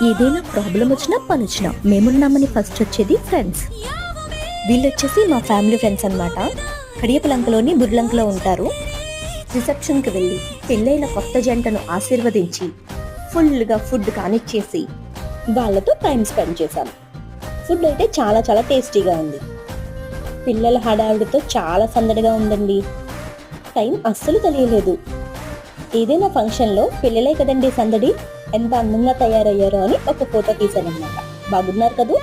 ఏదైనా ప్రాబ్లం వచ్చినా పని వచ్చినా మేమున్నామని ఫస్ట్ వచ్చేది ఫ్రెండ్స్. వీళ్ళు వచ్చేసి మా ఫ్యామిలీ ఫ్రెండ్స్ అనమాట. కడియపలంకలోని బుర్లంకలో ఉంటారు. రిసెప్షన్కి వెళ్ళి పెళ్ళైన కొత్త జంటను ఆశీర్వదించి ఫుల్గా ఫుడ్ కానిచ్చేసి వాళ్ళతో టైం స్పెండ్ చేశాం. ఫుడ్ అయితే చాలా చాలా టేస్టీగా ఉంది. పిల్లల హడావిడితో చాలా సందడిగా ఉందండి. టైం అస్సలు తెలియలేదు. ఏదైనా ఫంక్షన్లో పిల్లలే కదండి సందడి, ఎంత అందంగా తయారయ్యారో అని ఒక ఫోటో తీశానన్నమాట. బాగున్నారు కదా.